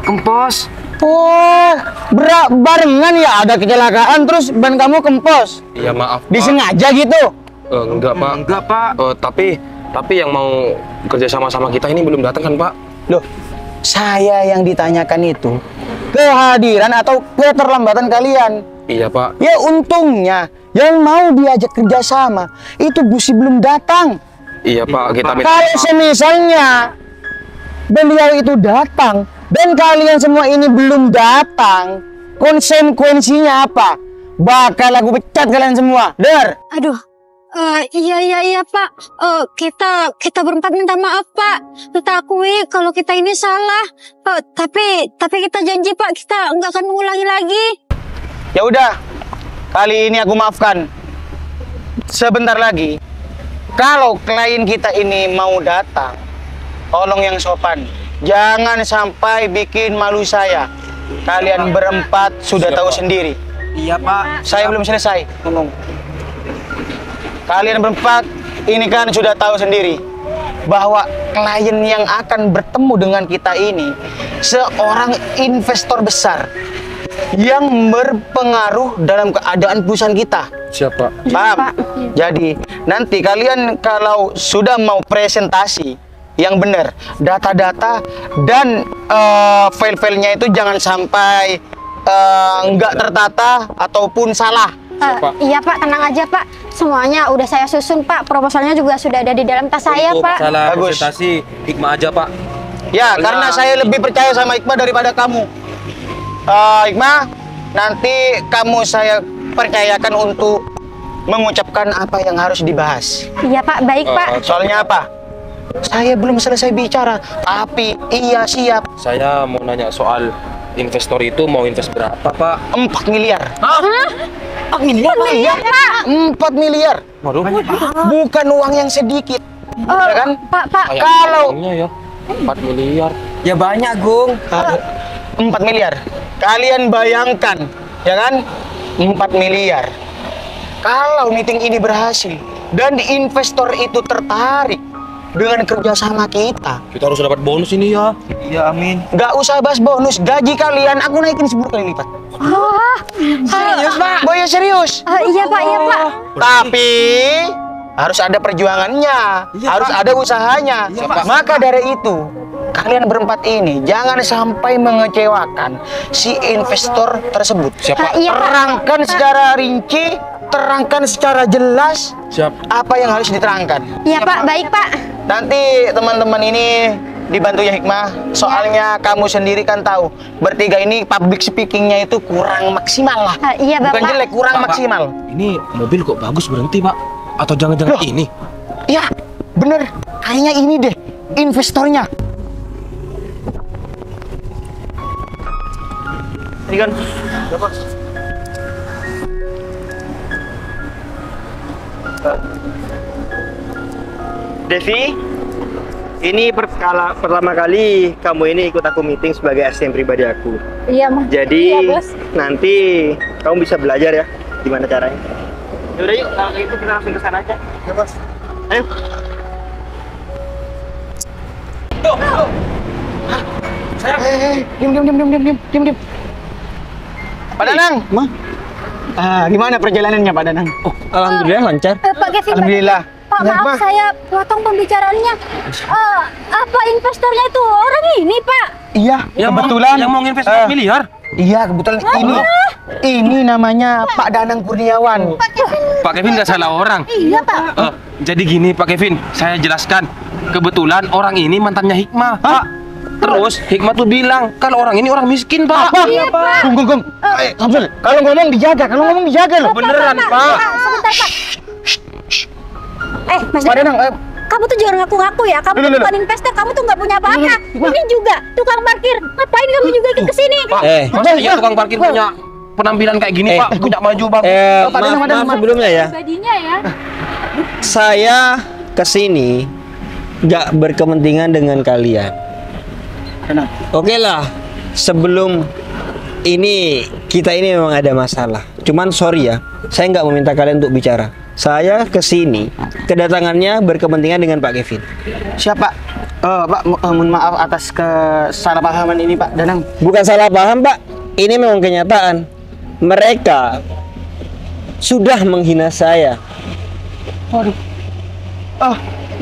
kempos. Oh, barengan ya ada kecelakaan terus ban kamu kempos. Iya maaf Pak. Disengaja gitu. Enggak Pak. Enggak Pak. Tapi yang mau kerja sama kita ini belum datang kan Pak? Loh, saya yang ditanyakan itu kehadiran atau keterlambatan kalian. Iya Pak. Ya untungnya yang mau diajak kerjasama itu busi belum datang. Iya Pak, kita minta Kalau semisalnya beliau itu datang dan kalian semua ini belum datang, konsekuensinya apa? Bakal aku pecat kalian semua. Der. Aduh. Iya Pak. Kita berempat minta maaf Pak. Kita akui kalau kita ini salah. Tapi kita janji Pak, kita nggak akan mengulangi lagi. Ya udah, kali ini aku maafkan. Sebentar lagi, kalau klien kita ini mau datang, tolong yang sopan. Jangan sampai bikin malu saya. Kalian berempat sudah tahu sendiri. Iya Pak. Saya belum selesai ngomong. Kalian berempat ini kan sudah tahu sendiri bahwa klien yang akan bertemu dengan kita ini seorang investor besar yang berpengaruh dalam keadaan perusahaan kita. siapa? Paham? Jadi nanti kalian kalau sudah mau presentasi yang benar, data-data dan file-filenya itu jangan sampai nggak tertata ataupun salah. Iya Pak, tenang aja Pak. Semuanya udah saya susun Pak. Proposalnya juga sudah ada di dalam tas saya Pak. Masalah Bagus. presentasi Hikmah aja Pak. Ya, karena saya lebih percaya sama Hikmah daripada kamu. Hikmah, nanti kamu saya percayakan untuk mengucapkan apa yang harus dibahas. Iya Pak, baik Pak. Soalnya apa? Saya belum selesai bicara, tapi iya siap. Saya mau nanya soal investor itu mau invest berapa Pak? 4 miliar. Hah? 4 miliar? Pak. 4 miliar. Waduh, Bukan uang yang sedikit. Ya kan? Pak. kayak Kalau- uangnya ya 4 miliar. Ya banyak, Gung. 4 miliar. Kalian bayangkan, ya kan? 4 miliar. Kalau meeting ini berhasil dan investor itu tertarik dengan kerjasama kita, Kita harus dapat bonus ini ya. Iya, amin. nggak usah bahas bonus, gaji kalian aku naikin 10 kali lipat. Serius, Pak? Oh ya serius. Iya Pak, iya Pak. Tapi harus ada perjuangannya, Iya, harus Pak. ada usahanya. Iya, Pak. Maka dari itu, kalian berempat ini jangan sampai mengecewakan si investor tersebut. Siapa? Iya, Pak. Terangkan secara rinci, terangkan secara jelas Siap. apa yang harus diterangkan. Iya Pak, baik Pak. Nanti teman-teman ini dibantu ya Hikmah. Soalnya kamu sendiri kan tahu, bertiga ini public speakingnya itu kurang maksimal lah. Iya Bukan Bapak. jelek, kurang Pak, maksimal. Ini mobil kok bagus berhenti Pak? Atau jangan-jangan Loh. ini? Ya, bener. Kayaknya ini deh investornya. Ini kan, Devi, ini pertama kali kamu ini ikut aku meeting sebagai asisten pribadi aku. Iya, Mas. Jadi Iya, Bos. nanti kamu bisa belajar ya gimana caranya. Yaudah yuk, kalau gitu kita langsung ke sana aja. Ya bos. Ayo. diam. Pak Danang, gimana perjalanannya Pak Danang? Oh, alhamdulillah lancar. Pak Kevin. Alhamdulillah. Pak, maaf saya potong pembicaraannya. Apa investornya itu orang ini Pak? Iya, kebetulan. Yang mau invest 4 miliar? Iya, kebetulan ini namanya Pak Danang Kurniawan. Pak Kevin nggak salah orang. Iya Pak. Jadi gini Pak Kevin, saya jelaskan. Kebetulan orang ini mantannya Hikmah, Pak. Terus Hikmah tuh bilang kalau orang ini orang miskin, Pak. Iya Pak. Gong. Samsul, kalau ngomong dijaga loh. Beneran, Pak. Sebentar Pak. Mas Pak Danang, kamu tuh jangan ngaku-ngaku ya. Kamu tuh bukan investor, kamu tuh nggak punya apa-apa. Ini juga tukang parkir. Ngapain kamu juga ikut kesini? Pak, masa iya tukang parkir punya penampilan kayak gini, Pak? Punya baju bang. Maaf sebelumnya ya. Pribadinya ya. Saya kesini nggak berkepentingan dengan kalian. Oke lah, sebelum ini kita ini memang ada masalah. Cuman sorry ya, saya nggak meminta kalian untuk bicara. Saya kesini kedatangannya berkepentingan dengan Pak Kevin. siapa? Pak, mohon maaf atas kesalahpahaman ini Pak Danang. Bukan salah paham Pak, ini memang kenyataan. Mereka sudah menghina saya. Waduh.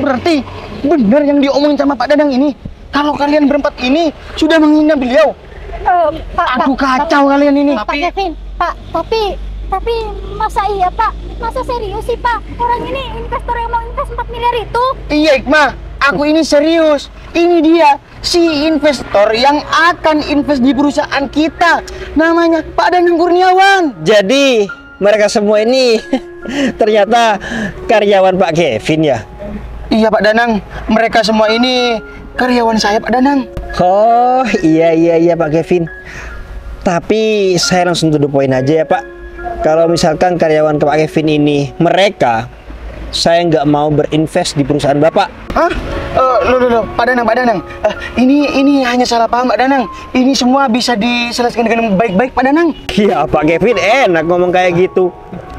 Berarti benar yang diomongin sama Pak Danang ini. Kalau kalian berempat ini sudah menghina beliau. Aduh kacau kalian ini. Pak Kevin, Pak, tapi masa iya Pak? Masa serius sih Pak? Orang ini investor yang mau invest 4 miliar itu? Iya Iqmah, aku ini serius. Ini dia si investor yang akan invest di perusahaan kita. Namanya Pak Danang Kurniawan. Jadi mereka semua ini ternyata karyawan Pak Kevin ya? Iya Pak Danang, mereka semua ini karyawan saya Pak Danang. Oh iya Pak Kevin. Tapi saya langsung to the point aja ya Pak. Kalau misalkan karyawan Pak Kevin ini mereka, saya nggak mau berinvest di perusahaan Bapak. Hah? Loh, Pak Danang. Ini hanya salah paham Pak Danang. Ini semua bisa diselesaikan dengan baik-baik Pak Danang. Iya Pak Kevin enak ngomong kayak gitu.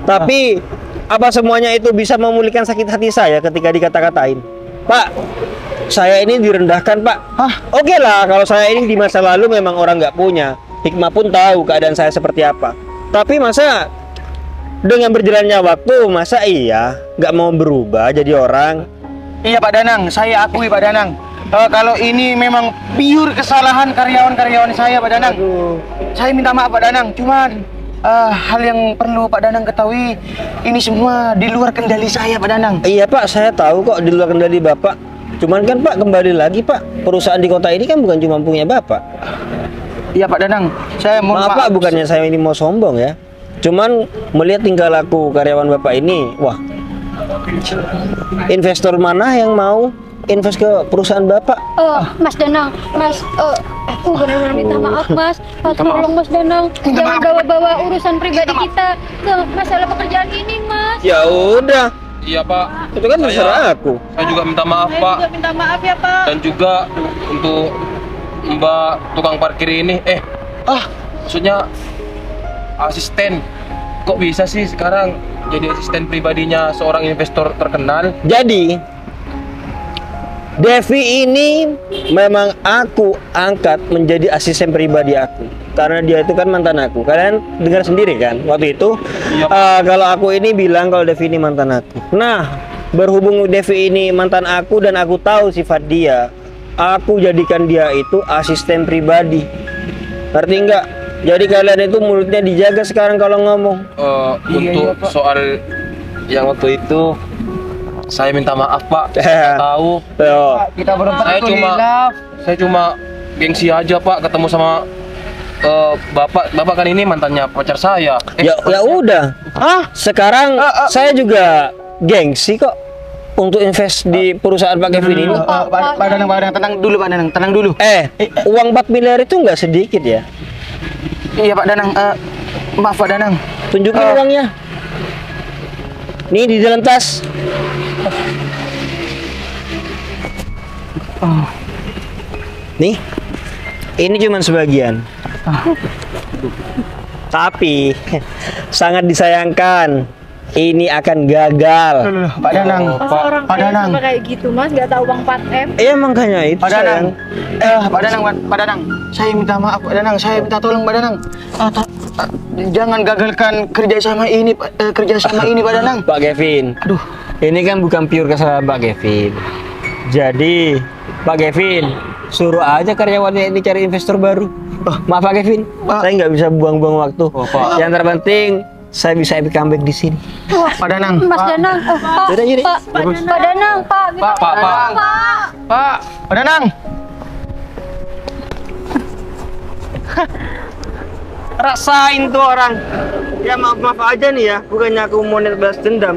Tapi apa semuanya itu bisa memulihkan sakit hati saya ketika dikata-katain? Pak, saya ini direndahkan Pak. Oke lah, kalau saya ini di masa lalu memang orang nggak punya. Hikmah pun tahu keadaan saya seperti apa. Tapi masa dengan berjalannya waktu, masa iya nggak mau berubah jadi orang? Iya Pak Danang, saya akui Pak Danang. Kalau ini memang pure kesalahan karyawan-karyawan saya Pak Danang. Saya minta maaf Pak Danang. Cuman hal yang perlu Pak Danang ketahui, ini semua di luar kendali saya Pak Danang. Iya Pak, saya tahu kok di luar kendali Bapak. Cuman kan Pak, kembali lagi Pak, perusahaan di kota ini kan bukan cuma punya Bapak. Iya Pak Danang, saya mohon maaf Pak, bukannya saya ini mau sombong ya. Cuman melihat tingkah laku karyawan Bapak ini, wah, investor mana yang mau invest ke perusahaan Bapak? Mas Danang, aku benar-benar minta maaf Mas. Tolong Mas Danang, jangan bawa-bawa urusan pribadi kita ke masalah pekerjaan ini Mas. Ya udah. Iya Pak, itu kan terserah aku. Saya juga minta maaf Pak. Juga minta maaf ya Pak. Dan juga untuk Mbak tukang parkir ini, maksudnya asisten. Kok bisa sih sekarang jadi asisten pribadinya seorang investor terkenal? Jadi Devi ini memang aku angkat menjadi asisten pribadi aku karena dia itu kan mantan aku. Kalian dengar sendiri kan waktu itu. Kalau aku ini bilang kalau Devi ini mantan aku. Nah, berhubung Devi ini mantan aku dan aku tahu sifat dia, aku jadikan dia itu asisten pribadi. Ngerti nggak? Jadi kalian itu mulutnya dijaga sekarang kalau ngomong. Untuk soal yang waktu itu, saya minta maaf Pak. Saya tahu. Kita berempat saya cuma gengsi aja Pak ketemu sama Bapak kan ini mantannya pacar saya. Ya udah. Sekarang saya juga gengsi kok untuk invest di perusahaan Pak Kevin ini. Pak Danang, tenang dulu Pak Danang, tenang dulu. Uang 4 miliar itu nggak sedikit ya. Iya Pak Danang, maaf Pak Danang. Tunjukin uangnya. Nih di dalam tas. Nih, ini cuma sebagian. Tapi sangat disayangkan, ini akan gagal. Pak Danang, Pak Danang kayak gitu Mas, nggak tahu uang 4M. Iya makanya itu. Pak Danang, Pak Danang, saya minta maaf Pak Danang, saya minta tolong Pak Danang. Jangan gagalkan kerjasama ini Pak Danang. Pak Kevin, ini kan bukan pure kesalahan Pak Kevin. Jadi Pak Kevin suruh aja karyawannya ini cari investor baru. Maaf Pak Kevin, saya nggak bisa buang-buang waktu. Yang terpenting saya bisa epic comeback di sini. Pak Danang, Mas Danang, Pak Danang, Pak Danang. Rasain tuh orang. Ya maaf aja nih ya, bukannya aku mau balas dendam.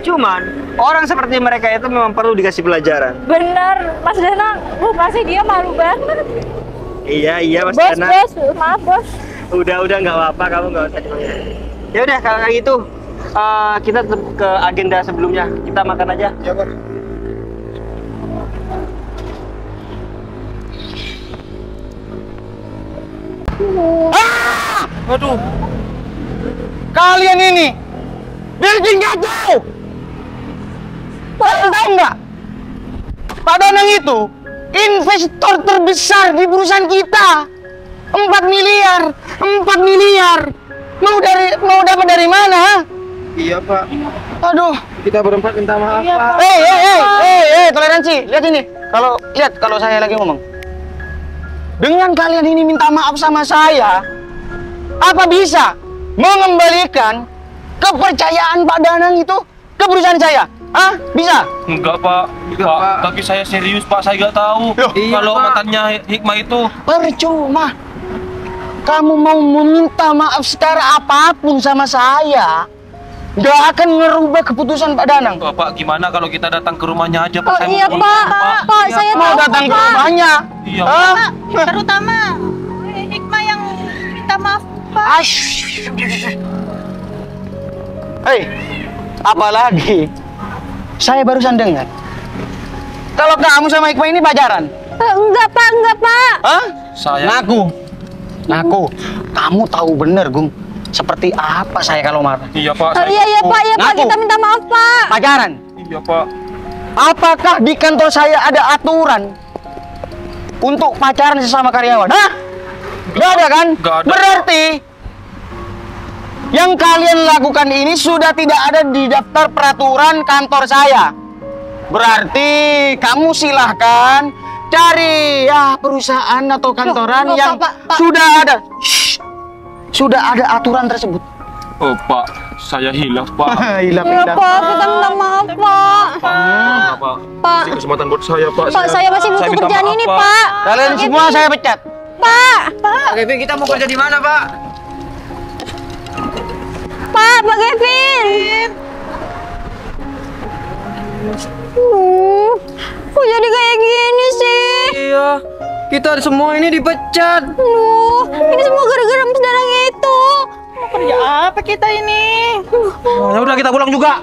Cuman Orang seperti mereka itu memang perlu dikasih pelajaran. Bener, Mas Danang. Masih dia malu banget. Iya Mas Bos, Danang. bos, maaf bos. Udah nggak apa-apa, kamu nggak usah dipanggil. Ya udah kalau kayak gitu kita tetap ke agenda sebelumnya. Kita makan aja. Ya, Bos. Waduh. Kalian ini bikin kacau. Tahu nggak? Pak Danang itu investor terbesar di perusahaan kita. 4 miliar. Mau dapat dari mana? Iya Pak. Aduh. Kita berempat minta maaf Pak. Toleransi. Lihat ini. Kalau saya lagi ngomong. Dengan kalian ini minta maaf sama saya, apa bisa mengembalikan kepercayaan Pak Danang itu ke perusahaan saya? Hah? Bisa? Enggak Pak. Pak, kaki saya serius Pak, saya nggak tahu. Iya, Kalau Pak. mantannya Hikmah itu. Percuma. Kamu mau meminta maaf secara apapun sama saya, nggak akan ngerubah keputusan Pak Danang. Pak, gimana kalau kita datang ke rumahnya aja Pak? Oh Saya iya mau Pak, pulang, Pak, saya Mau tahu datang ke Pak. rumahnya? Iya. Hah? Terutama Hikmah yang minta maaf, Pak. Hei, apalagi saya barusan dengar kalau kamu sama Hikmah ini pacaran. Enggak Pak. Hah? Saya Ngaku. Kamu tahu bener, Gung. Seperti apa saya kalau marah? Iya Pak. Iya Pak, Ngaku. kita minta maaf Pak. Pacaran. Iya Pak. Apakah di kantor saya ada aturan untuk pacaran sesama karyawan? Hah? Gak ada kan? Nggak ada. Berarti yang kalian lakukan ini sudah tidak ada di daftar peraturan kantor saya. Berarti kamu silahkan cari perusahaan atau kantoran yang Pak. sudah ada aturan tersebut. Oh Pak, saya hilaf Pak. Hilaf. Pak, kita minta maaf Pak. Pak. Pak. Kasih kesempatan buat saya Pak. Pak, saya masih butuh minta kerjaan maaf, ini Pak. Pak. Kalian semua saya pecat. Pak, Pak Kevin, kita mau kerja di mana Pak? Pak Kevin. Kok jadi kayak gini sih? Iya, kita semua ini dipecat. Ini semua gara-gara Mas Danang itu. Kerja apa kita ini? Ya udah kita pulang juga.